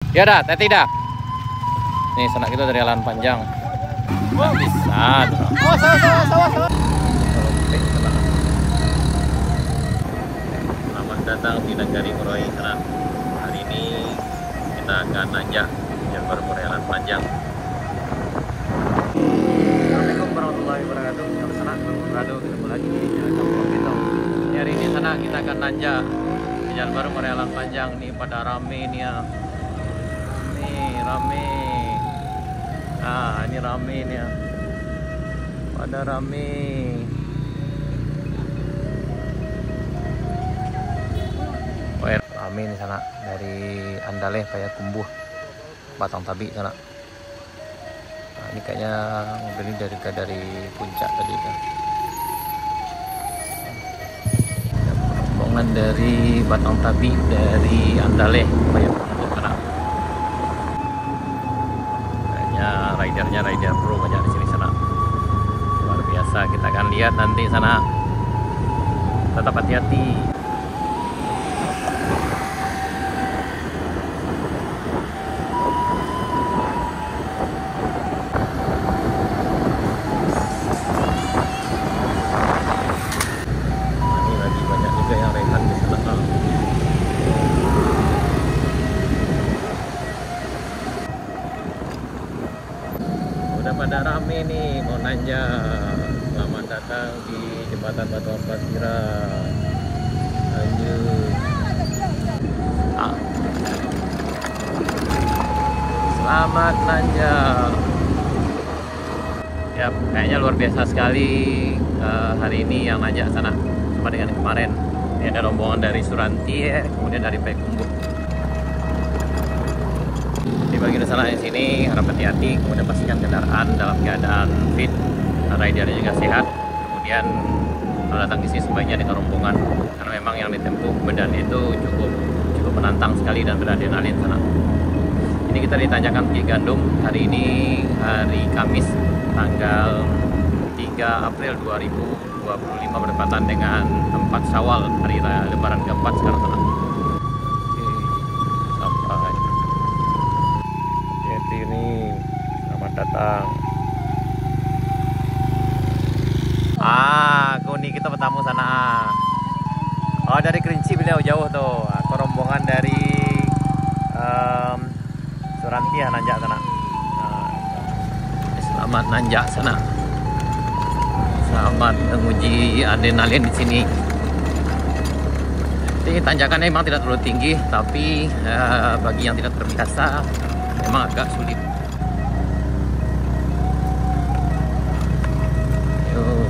Ya dah, teti dah. Nih sanak kita dari Alan Panjang. Nggak bisa. Selamat datang di negari Murai Sanak. Hari ini kita akan nanjak jalur Murai Alan Panjang. Assalamualaikum warahmatullahi wabarakatuh. Kami Sanak ketemu lagi di Kampung kita. Hari ini Sanak kita akan nanjak di jalan baru Murai Alan Panjang. Nih pada rame nih ya. Nih rame. Nah ini rame nih ya. Pada rame. Wah rame nih sana dari Andaleh Payakumbuh Batang Tabi sana. Nah, ini kayaknya mobil ini dari puncak tadi kan. Rombongan dari Batang Tabi dari Andaleh Payakumbuh sana. Kayaknya rider pro banyak di sini sana. Luar biasa, kita akan lihat nanti sana. Tetap hati-hati. Ini lagi banyak juga yang rehat di sana. Udah pada rame nih mau nanjak. Selamat datang di jembatan Batu Ampasira. Lanjut. Selamat nanjak. Ya kayaknya luar biasa sekali hari ini yang nanjak sana sama dengan kemarin. Ini ada rombongan dari Suranti ya, kemudian dari Payakumbuh. Di bagian sana di sini harap hati-hati, kemudian pastikan kendaraan dalam keadaan fit, ridernya juga sehat. Kemudian kalau datang di sini sebaiknya dengan rombongan karena memang yang ditempuh medan itu cukup menantang sekali dan beradrenalin sana. Ini kita ditanjakan Bukit Gandum. Hari ini hari Kamis tanggal 3 April 2025 bertepatan dengan 4 Syawal, hari raya Lebaran keempat sekarang sana. Oke, sampai. Jadi ini selamat datang. Kuni kita bertamu sana. Oh dari Kerinci beliau jauh tuh. Aku rombongan dari Suranti ya nanjak sana. Selamat nanjak sana. Selamat menguji adrenalin di sini. Ini tanjakannya memang tidak terlalu tinggi, tapi bagi yang tidak terbiasa memang agak sulit.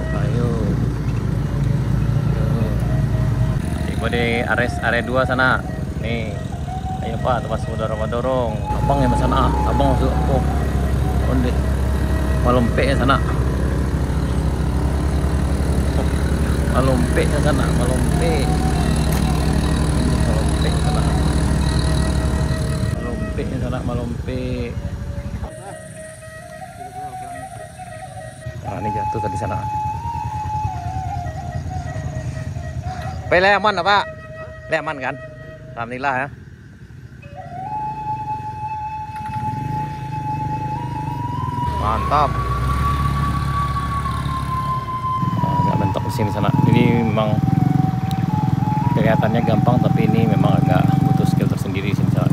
Ayo. Tiba di area 2 sana. Nih. Ayo Pak, tempat semua dorong. Abang yang sana. Abang masuk. Oh. Onde. Malompe ya sana. Malompe ya sana. Malompe sana. Malompe ya sana. Malompe. Nah, ini jatuh tadi sana. Pilih aman Pak? Pilih aman kan? Alhamdulillah ya. Mantap. Agak mentok di sini sana. Ini memang kelihatannya gampang, tapi ini memang agak butuh skill tersendiri sini sana.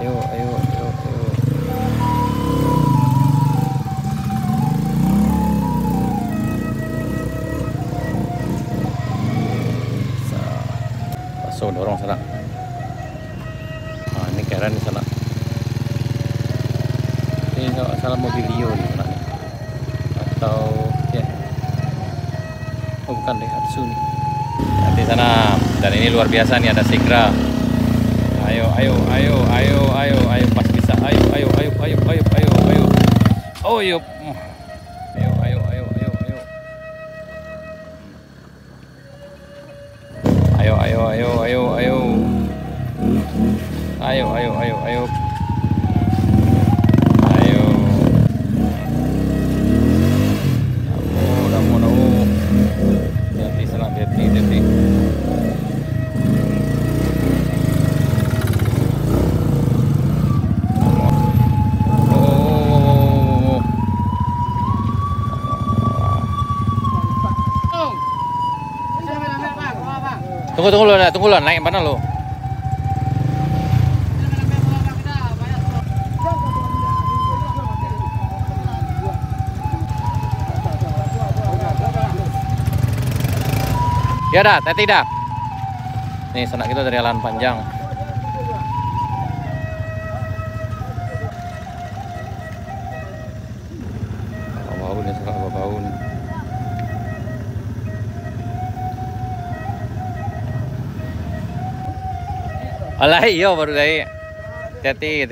Ayo. So dorong sana. Nah, ini keren di sana. Ini kalau salah mobilio di sana nih. Atau ya. Oh bukan deh, Hatsu nih. Di sana. Dan ini luar biasa nih, ada Segra. Ayo pas bisa. Ayo. Oh yuk. Ayo. Udah mau. Hati tunggu lo, naik mana lo? Ya dah, teti dah. Nih sanak kita dari Jalan Panjang. Bau nih, suka bau nih. Alah iya baru dari teti.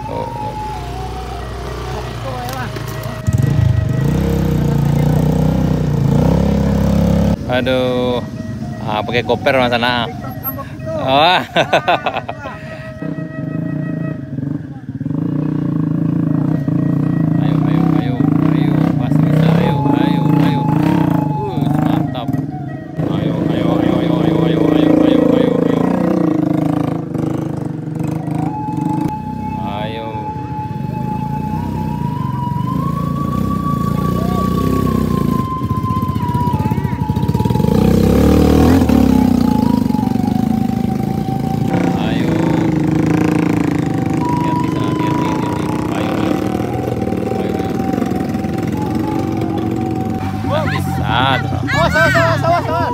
Oh. Aduh, pakai koper orang sana. Oh. Ayo, pasti bisa. Ayo. Mantap. Ayo. Ayo. Sawah.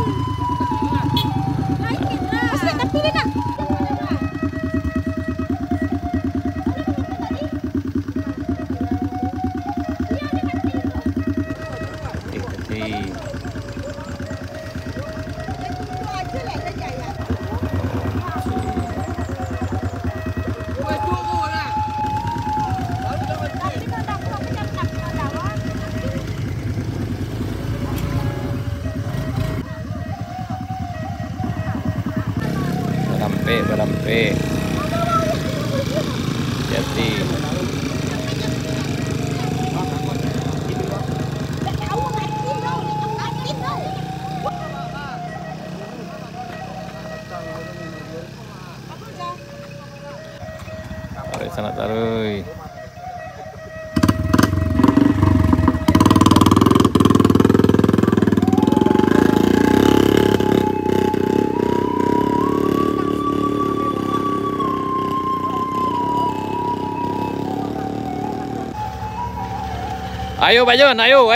Berampe. Jadi. Taruh sana taruh. Ayo Bajon, ayo.